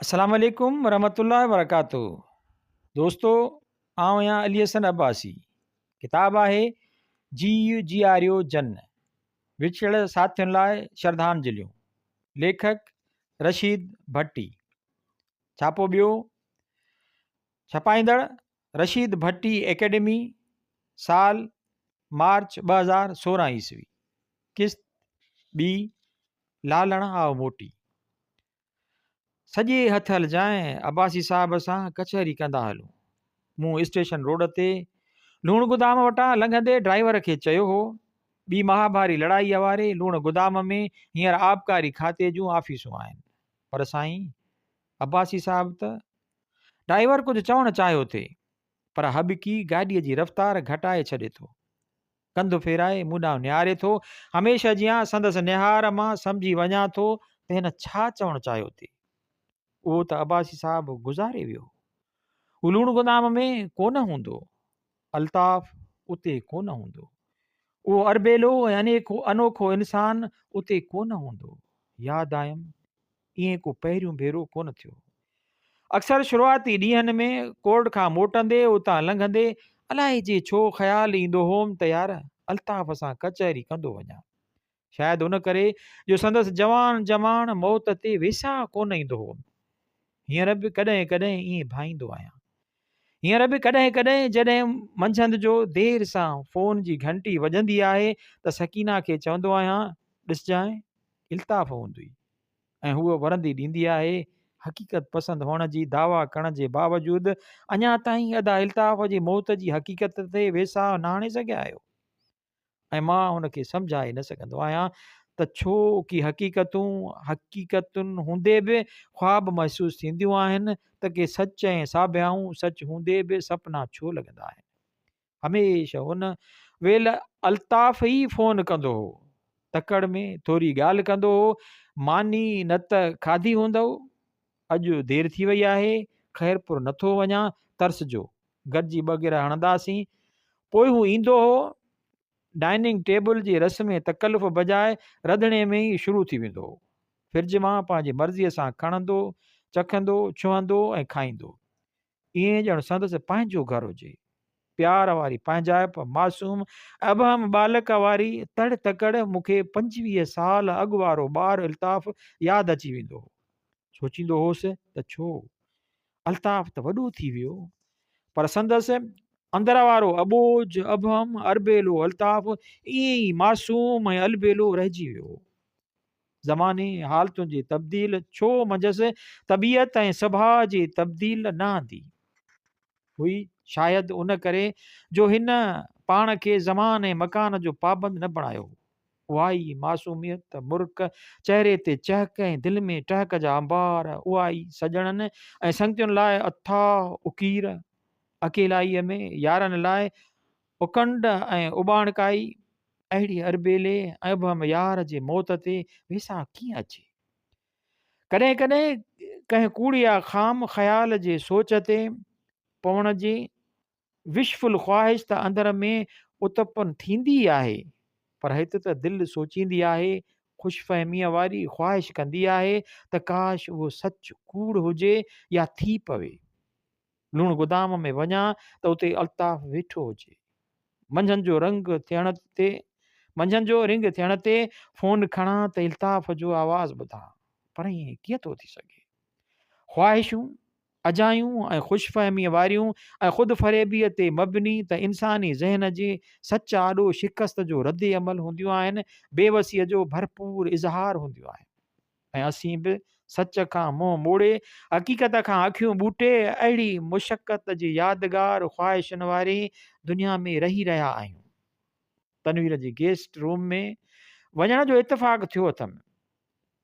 अस्सलाम वालेकुम रहमतुल्लाहि व बरकातहू। दोस्तों, आउं आहियां अली हसन अब्बासी। किताब आहे जीआरियो जन, विछड़ साथियुनि लाइ श्रद्धांजलियूं। लेखक रशीद भट्टी। छापो ॿियो, छपाईंदड़ रशीद भट्टी एकेडमी, साल मार्च 2016 ईस्वी। किस्त ॿी, लालण आओ मोटी। सॼे हथ हलजांइ अब्बासी साहब सां कचहरी कंदा हलूं। मूं स्टेशन रोड ते लूण गोदाम वटां लंघंदे ड्राइवर खे चयो हो, ॿी महाभारी लड़ाईअ वारे लूण गोदाम में हींअर आबकारी खाते जूं ऑफिसूं आहिनि। पर साईं, अब्बासी साहब त ड्राइवर कुझु चवणु चाहियो थे, पर हबकी गाॾीअ जी रफ़्तार घटाए छॾे थो। कंधु फेराए मूं ॾांहुं निहारे थो। हमेशह जीअं संदसि निहार मां सम्झी वञा थो त हिन छा चवणु चाहियो थे। उहो त अब्बासी साहब गुज़ारे वियो। हू लूण गोदाम में कोन हूंदो, अल्ताफ़ उते कोन हूंदो, उहो अरबेलो ऐं अनोखो इंसान उते कोन हूंदो। यादि आयुमि, ईअं को पहिरियों भेरो कोन थियो। अक्सर शुरूआती ॾींहंनि में कोर्ट खां मोटंदे उतां लंघंदे अलाए जे छो ख़्यालु ईंदो होमि त यार अल्ताफ़ सां कचहरी कंदो वञा। शायदि उन करे जो संदसि जवान जवान मौत ते वेसा कोन ईंदो होमि। हींअर बि कॾहिं कॾहिं ईअं भाईंदो आहियां। हींअर बि कॾहिं कॾहिं जॾहिं मंझंदि जो देरि सां फ़ोन जी घंटी वॼंदी आहे त सकीना खे चवंदो आहियां, ॾिसजांइ इल्ताफ़ हूंदी ऐं हूअ वरंदी ॾींदी आहे। हक़ीक़त पसंदि हुअण जी दावा करण जे बावजूदि अञा ताईं अदा इल्ताफ़ जी मौत जी हक़ीक़त ते वेसा न आणे सघिया आहियो। ऐं मां हुनखे सम्झाए न सघंदो आहियां त छो की हक़ीक़तुनि हूंदे बि ख़्वाब महसूसु थींदियूं आहिनि, त के सच ऐं साबियाऊं सच हूंदे बि सपना छो लॻंदा आहिनि। हमेशह हुन वेल अल्ताफ़ ई फ़ोन कंदो हो, तकड़ में थोरी ॻाल्हि कंदो हो। मानी न त खाधी हूंदव, अॼु देरि थी वई आहे, ख़ैरपुर नथो वञा, तर्स जो गॾिजी वग़ैरह हणंदासीं। पोइ हू ईंदो हो, डाइनिंग टेबल जी रस्म तकल्लुफ़ बजाए रंधिणे में ई शुरू थी वेंदो हो। फ्रिज मां पंहिंजी मर्ज़ीअ सां खणंदो, चखंदो, छुहंदो ऐं खाईंदो। ईअं ॼण संदसि पंहिंजो घर हुजे। प्यार वारी पंहिंजाइप, मासूम अबहम बालक वारी तड़ तकड़ मूंखे 25 साल अॻु वारो ॿारु अल्ताफ़ यादि अची वेंदो हो। सोचींदो होसि त छो, अल्ताफ़ त वॾो थी वियो, पर संदसि अंदर वारो अबोज अबहम अरबेलो अल्ताफ़ ईअं ई मासूम ऐं अलबेलो रहिजी वियो। ज़माने हालतुनि जी तब्दील छो मंझसि तबियत ऐं सभा जी तब्दील न आंदी हुई। शायदि उन करे जो हिन पाण खे ज़मान ऐं मकान जो पाबंद न बणायो। उहा ई मासूमियत मुर्क, चहिरे ते चहक ऐं दिलि में टहक जा अंबार, उहा ई सॼणनि ऐं संगतियुनि लाइ अथाह उकीर, अकेलाईअ में यारनि लाइ उकंड ऐं उॿाणकाई। अहिड़ी अरबेले ऐं अबहम यार जे मौत ते वेसा कीअं अचे। कॾहिं कॾहिं कंहिं कूड़िया ख़ाम ख़्याल जे सोच ते पवण जी विशफुल ख़्वाहिश त अंदर में उतपन थींदी आहे, पर हिते त दिलि सोचींदी आहे, ख़ुशफ़हमीअ वारी ख़्वाहिश कंदी आहे त काश उहो सच कूड़ हुजे या थी पवे। लूण गोदाम में वञा त उते अल्ताफ़ वेठो हुजे। मंझंदि जो रिंग थियण ते फ़ोन खणा त इल्ताफ़ जो आवाज़ु ॿुधां, पर ईअं कीअं थो थी सघे। ख़्वाहिशूं अजायूं ऐं ख़ुशफ़हमीअ वारियूं ऐं ख़ुदि फ़रेबीअ ते मबनी त इंसानी ज़हन जे सच आॾो शिकस्त जो रद्द अमल हूंदियूं आहिनि, बेवसीअ जो भरपूर इज़हार हूंदियूं आहिनि। ऐं असीं बि सच खां मुंहुं मोड़े हक़ीक़त खां अखियूं ॿूटे अहिड़ी मुशक़त जी यादगार ख़्वाहिशनि वारी दुनिया में रही रहिया आहियूं। तनवीर जे गेस्ट रूम में वञण जो इतफ़ाक़ थियो अथमि।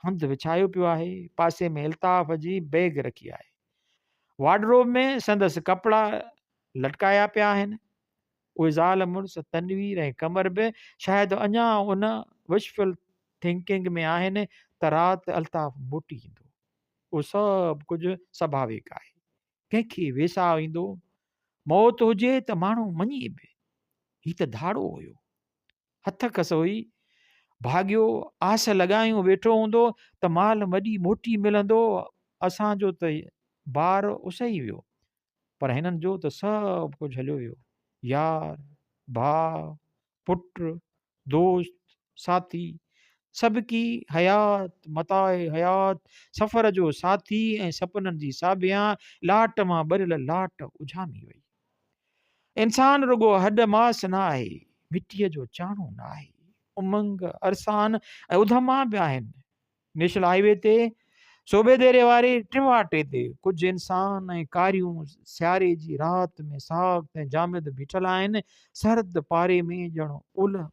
हंधि विछायो पियो आहे, पासे में अल्ताफ़ जी बैग रखी आहे। वार्डरोब में संदसि कपिड़ा लटकाया पिया आहिनि। उहे ज़ाल मुड़ुस तनवीर ऐं कमर बि शायदि अञा उन विशफुल थिंकिंग में आहिनि त राति अल्ताफ़ मोटी ईंदो। उहो सभु कुझु स्वाभाविक आहे। कंहिंखे वेसा ईंदो, मौत हुजे त माण्हू मञे बि। हीउ त धाड़ो हुयो, हथ खस हुई। भाॻियो आस लॻायूं वेठो हूंदो त माल वॾी मोटी मिलंदो, असांजो त ॿार उसई वियो, पर हिननि जो त सभु कुझु हलियो वियो। यार, भाउ, पुट, दोस्त, साथी, सबकी हयात मताए हयात, सफ़र जो साथी ऐं सपननि जी साबिया, लाट मां ॿरियल लाट उझामी वई। इंसान रुगो हॾ मास न आहे, मिटीअ जो चाणो न आहे। उमंग, अरसान ऐं उधमा बि आहिनि। नेशनल हाईवे ते सूबेदेरे वारे टिवाटे ते कुझु इंसान ऐं कारियूं सियारे जी राति में साग ऐं जामिद बीठल आहिनि। सर्द पारे में ॼण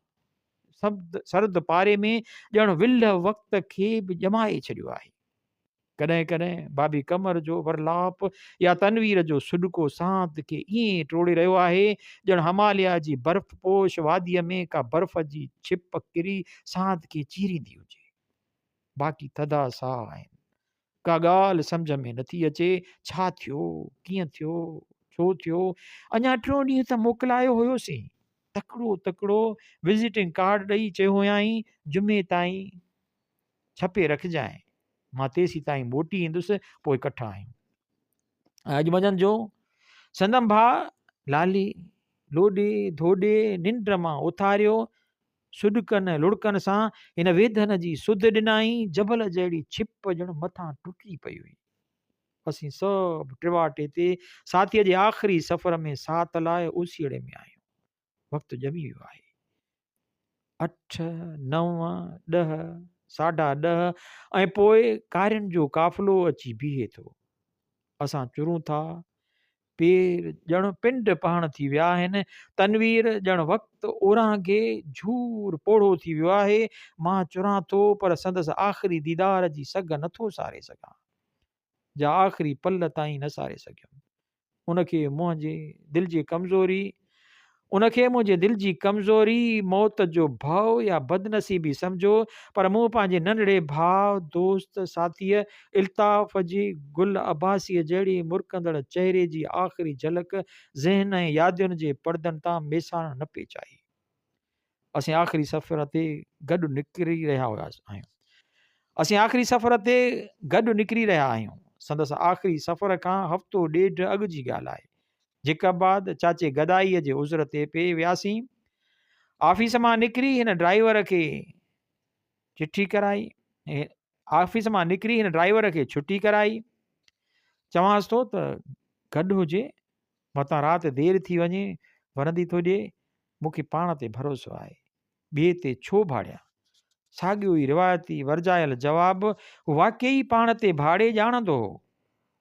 सर्द पारे में ॼण विल वक़्त खे बि ॼमाए छॾियो आहे। कॾहिं कॾहिं भाभी कमर जो वरलाप या तनवीर जो सुॾको सांत खे ईअं टोड़े रहियो आहे ॼण हिमालय जी बर्फ़ पोश वादीअ में का बर्फ़ जी छिप किरी सांत खे चीरींदी हुजे। बाक़ी थधा साह आहिनि। का ॻाल्हि सम्झ में नथी अचे, छा थियो, कीअं थियो, छो थियो। अञा टियों ॾींहुं त मोकिलायो हुयोसीं, तकिड़ो तकिड़ो विज़िटिंग कार्ड ॾेई चयो हुयाईं जुमे ताईं छपे रखजांइ, मां तेसी ताईं मोटी ईंदुसि, पोइ इकट्ठा आहियूं। अॼु मंझंदि जो संदम भाउ लाली लोॾे धोॾे निंड मां उथारियो, सुॾकनि लुड़कनि सां हिन वेदन जी सुध ॾिनाई, जबल जहिड़ी छिप ॼण मथां टुटी पई हुई। असीं सभु टिवाटे ते साथीअ जे आख़िरी सफ़र में साथ लाइ ओसीड़े में आहियूं। वक़्तु ॼमी वियो आहे। 8, 9, 10, 10:30 ऐं पोइ कारियुनि जो काफ़िलो अची बीहे थो। असां चुरूं था, पेर ॼण पिंड पहण थी विया आहिनि। तनवीर ॼण वक़्तु ओरांगे झूर पोड़ो थी वियो आहे। मां चुरां थो पर संदसि आख़िरी दीदार जी सघ नथो सारे सघां, जा आख़िरी पल ताईं न सारे सघियुमि। उनखे मुंहिंजे दिलि जी कमज़ोरी, मौत जो भउ या बदनसीबी सम्झो, पर मूं पंहिंजे नंढड़े भाउ, दोस्त, साथीअ इल्ताफ़ जी गुल अब्बासीअ जहिड़ी मुरकंदड़ चहिरे जी आख़िरी झलक ज़हन ऐं यादियुनि जे परदनि तां मेसाण न पे चाही। असीं आख़िरी सफ़र ते गॾु निकिरी रहिया आहियूं। संदसि आख़िरी सफ़र खां हफ़्तो ॾेढ अॻु जी ॻाल्हि आहे। जेकाबाद चाचे गदाईअ जे उज़र ते पे वियासीं। ऑफिस मां निकिरी हिन ड्राइवर खे छुटी कराई। चवांसि थो त गॾु हुजे, मतां राति देरि थी वञे, वरंदी थो ॾिए, मूंखे पाण ते भरोसो आहे, ॿिए ते छो भाड़ियां। साॻियो ई रिवायती वर्जायल जवाबु, वाकई पाण ते भाड़े ॼाणंदो हो।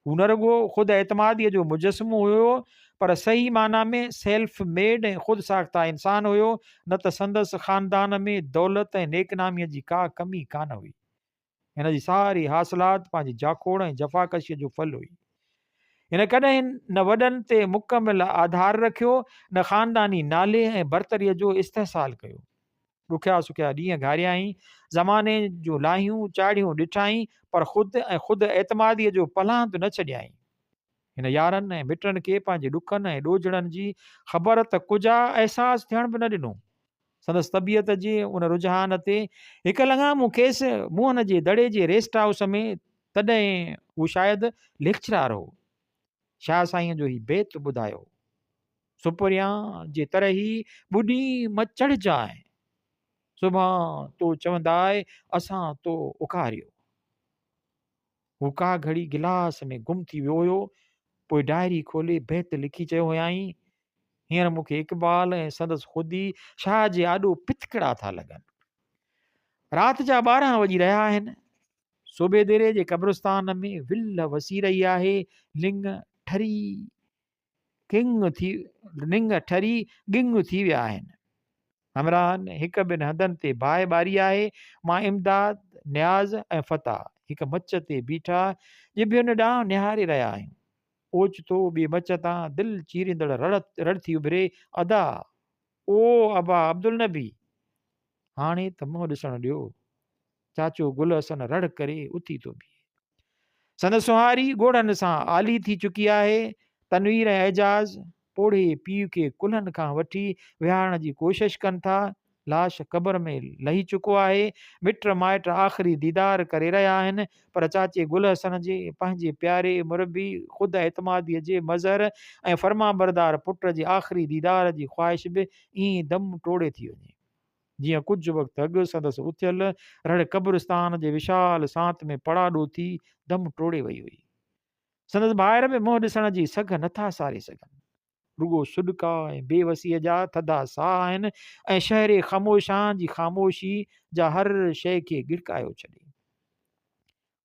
हू न रुगो ख़ुदि एतमादीअ जो मुजस्मो हुयो, पर सही माना में सेल्फ मेड ऐं ख़ुदि साख्ता इंसान हुयो। न त संदसि ख़ानदान में दौलत ऐं नेकनामीअ जी का कमी कान हुई। हिन जी सारी हासिलात पंहिंजी जाखोड़ ऐं जफ़ाकशीअ जो फल हुई। हिन कॾहिं न वॾनि ते मुकमिल आधार रखियो, न ख़ानदानी नाले ऐं बरतरीअ जो इस्तेहसाल कयो। ॾुखिया सुखिया ॾींहं घारियाईं, ज़माने जूं लाहियूं चाढ़ियूं ॾिठाई, पर ख़ुदि एतमादीअ जो पलांद न छॾियाईं। हिन यारनि ऐं मिटनि खे पंहिंजे ॾुखनि ऐं ॾोजड़नि जी ख़बर त कुझा अहसासु थियण बि न ॾिनो। संदसि तबियत जे उन रुझान ते हिकु लॻामु खेसि मुहन जे दड़े जे रेस्ट हाउस में, तॾहिं हू शायदि लेक्चरार हो। शाह साईं जो ही बेत ॿुधायो, सुपरियां जे तरह ई ॿुॾी मचड़ जाए, सुभां तो चवंदाए असां तो उकारियो। हू का घड़ी गिलास में गुम थी वियो हुयो, पोइ डायरी खोले बेत लिखी चयो हुयाईं, हींअर मूंखे इक़बाल ऐं संदसि ख़ुदि शाह जे आॾो पिथकड़ा था लॻनि। राति जा 12 वॼी रहिया आहिनि। सूबेदेरे जे क़ब्रिस्तान में विल वसी रही आहे। लिंग ठरी गिंग थी विया आहिनि। हमराहनि हिकु ॿिनि हंधनि ते बाहि ॿारी आहे। मां इमदाद, न्याज़ ऐं फ़ता हिकु मच ते बीठा ॼिभियुनि ॾांहुं निहारे रहिया आहियूं। ओचितो ॿिए मच तां दिलि चीरींदड़ रड़ थी उभिरे, अदा ओ अबा अब्दुल नबी, हाणे त मुंहुं ॾिसण ॾियो। चाचो गुल हसन रड़ करे उथी थो बीहे। संदसि सुहारी ॻोढ़नि सां आली थी चुकी आहे। तनवीर ऐं एजाज़ पोड़े पीउ खे कुल्हनि खां वठी विहारण जी कोशिशि कनि था। लाश क़बर में लही चुको आहे। मिट माइट आख़िरी दीदार करे रहिया आहिनि, पर चाचे गुल हसन जे पंहिंजे प्यारे मुरबी ख़ुदि एतमादीअ जे मज़हर ऐं फर्मा बरदार पुट जे आख़िरी दीदार जी ख़्वाहिश बि ईअं दम टोड़े थी वञे जीअं कुझु वक़्तु अॻु संदसि उथियल रड़ क़ब्रिस्तान जे विशाल सांत में पड़ाॾो थी दम टोड़े वई हुई। संदसि ॿाहिरि बि मुंहुं ॾिसण जी सघ नथा सारे सघनि, रुगो सुॾका ऐं बेवसीअ जा थधा साह आहिनि ऐं शहर ख़ामोशान जी ख़ामोशी जा हर शइ खे गिड़कायो छॾे।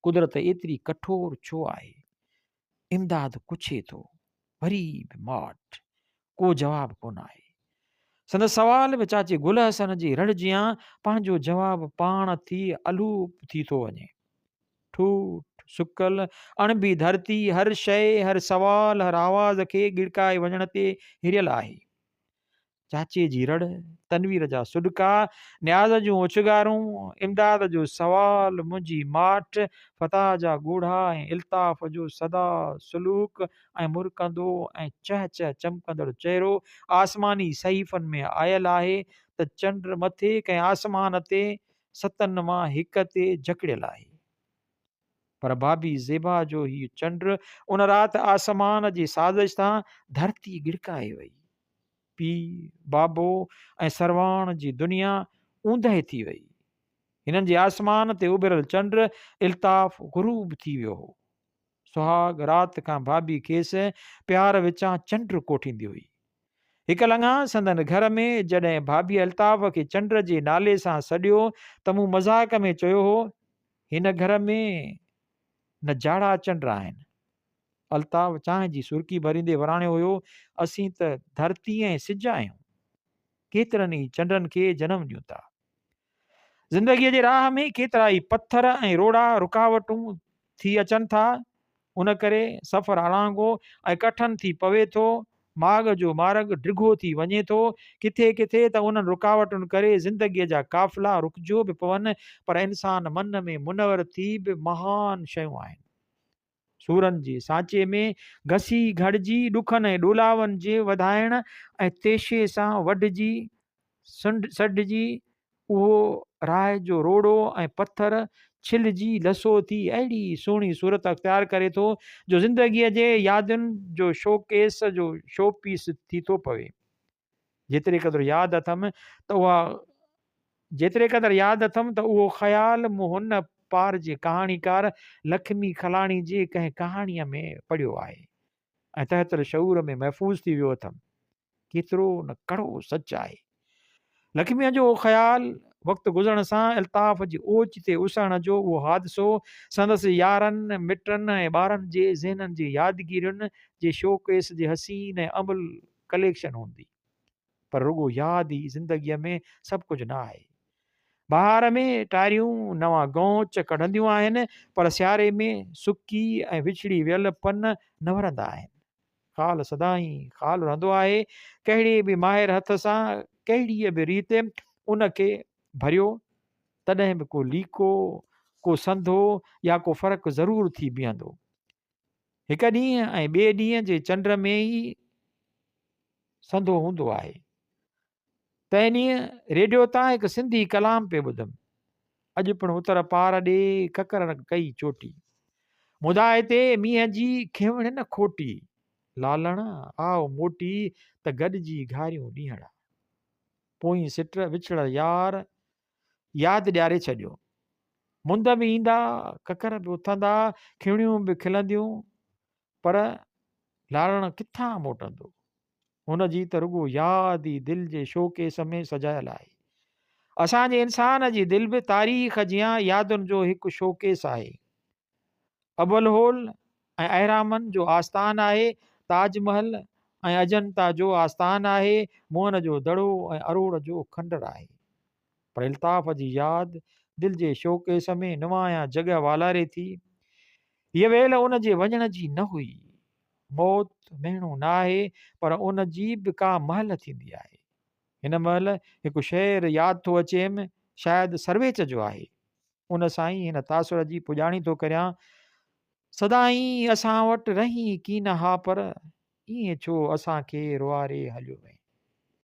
कुदरत एतिरी कठोर छो आहे? इमदाद पुछे थो, वरी बि माठ, को जवाबु कोन आहे। संदसि सवाल बि चाचे गुल हसन जी रड़ जियां पंहिंजो जवाबु पाण थी अलूप थी थो वञे। ठूठ सुकल अणबी धरती हर शइ, हर सवाल, हर आवाज़ खे गिड़काए वञण ते हिरियल आहे। चाचे जी रड़, तनवीर जा सुॾका, न्याज़ जूं उछगारूं, इमदाद जो सवाल, मुंहिंजी माठ, फताह जा ॻोढ़ा ऐं इल्ताफ़ जो सदा सलूक ऐं मुरकंदो ऐं चह चह चमकंदड़ चहिरो आसमानी सहीफ़नि में आयल आहे त चंड मथे कंहिं आसमान ते सतनि मां हिक ते जकड़ियल आहे। पर भाभी ज़ेबा जो हीउ चंड उन राति आसमान जी साज़िश सां धरती गिड़काए वई। पीउ बाबो ऐं सरवाण जी दुनिया ऊंदहि थी वई। हिननि जे आसमान ते उभिरियल चंड इल्ताफ़ गुरूब थी वियो हो। सुहाग राति खां भाभी खेसि प्यार विचां चंड कोठींदी हुई। हिकु लंघा संदन घर में जॾहिं भाभीअ अल्ताफ़ खे चंड जे नाले सां सॾियो त मूं मज़ाक में चयो हो, हिन घर में न जाड़ा चंड आहिनि। अल्ताफ़ चांहि जी सुर्की भरींदे वराणियो हुयो, असीं त धरती ऐं सिज आहियूं, केतिरनि ई चंडनि खे जनमु ॾियूं था। ज़िंदगीअ जे राह में केतिरा ई पत्थर ऐं रोड़ा रुकावटूं थी अचनि था, उन करे सफ़र अरांगो ऐं कठिन थी पवे थो, माॻ जो मार्ग डिघो थी वञे थो। किथे किथे त उन्हनि रुकावटुनि करे ज़िंदगीअ जा काफ़िला रुकजो बि पवनि, पर इंसान मन में मुनवर थी बि महान शयूं आहिनि। सूरनि जे सांचे में घसी घड़िजी ॾुखनि ऐं ॾोलावनि जे वधाइण ऐं तेशे सां वढिजी सॾिजी उहो राह जो रोड़ो ऐं पत्थर छिलजी लसो थी अहिड़ी सुहिणी सूरत अख़्तियार करे थो जो ज़िंदगीअ जे यादुनि जो शोकेस जो शोपीस थी थो पवे। जेतिरे क़दुरु यादि अथमि त उहो ख़्यालु मूं हुन पार जे कहाणीकार लक्ष्मी खलाणी जे कंहिं कहाणीअ में पढ़ियो आहे ऐं तहतल शऊर में महफ़ूज़ थी वियो अथमि। केतिरो न कड़ो सच आहे। लक्ष्मीअ जो ख़्यालु वक़्तु गुज़रण सां अल्ताफ़ जी ओच ते उसण जो उहो हादिसो संदसि यारनि मिटनि ऐं ॿारनि जे ज़हननि जे यादगिरियुनि जे शोकेस जे हसीन ऐं अमल कलेक्शन हूंदी। पर रुगो यादि ई ज़िंदगीअ में सभु कुझु न आहे। बहार में टारियूं नवां गौच कढंदियूं आहिनि, पर सियारे में सुकी ऐं विछड़ी वियल पन न वरंदा आहिनि। ख़ाल सदाईं ख़ाल रहंदो आहे। कहिड़े बि माहिर हथ सां कहिड़ीअ बि रीति उनखे भरियो, तॾहिं बि को लीको, को संधो या को फ़र्क़ु ज़रूरु थी बीहंदो। हिकु ॾींहुं ऐं ॿिए ॾींहं जे चंड में ई संधो हूंदो आहे। तंहिं ॾींहुं रेडियो तां हिकु सिंधी कलाम पे ॿुधमि, अॼु पिणु उतर पार ॾे ककर कई चोटी, मुदाए ते मींहं जी खेवण न खोटी, लालण आओ मोटी त गॾिजी घारियूं ॾींहण, पोइ सिट विछड़ यार यादि ॾियारे छॾियो। मुंद बि ईंदा, ककर बि उथंदा, खिवणियूं बि खिलंदियूं, पर लालण किथां मोटंदो? हुन जी त रुगो यादि ई दिलि जे शोकेस में सजायल आहे। असांजे इंसान जी दिलि बि तारीख़ जियां यादुनि जो हिकु शोकेस आहे। अबुल होल ऐं अहरामनि जो आस्थान आहे, ताजमहल ऐं अजंता जो आस्थान आहे, मोहन जो दड़ो ऐं अरोड़ जो खंडर आहे। पर अल्ताफ़ जी यादि दिलि जे शोकेस में नुमाया जॻह वालारे थी। हीअ वेल उन जे वञण जी न हुई। मौत महीणो न आहे, पर उन जी बि का महल थींदी आहे। हिन महिल हिकु शहर यादि थो अचेमि, शायदि सर्वेच जो आहे। उन सां ई हिन तासुर जी पुॼाणी थो करियां, सदाईं असां वटि रही कीन हा, पर ईअं छो असांखे रुआरे हलियो वञे।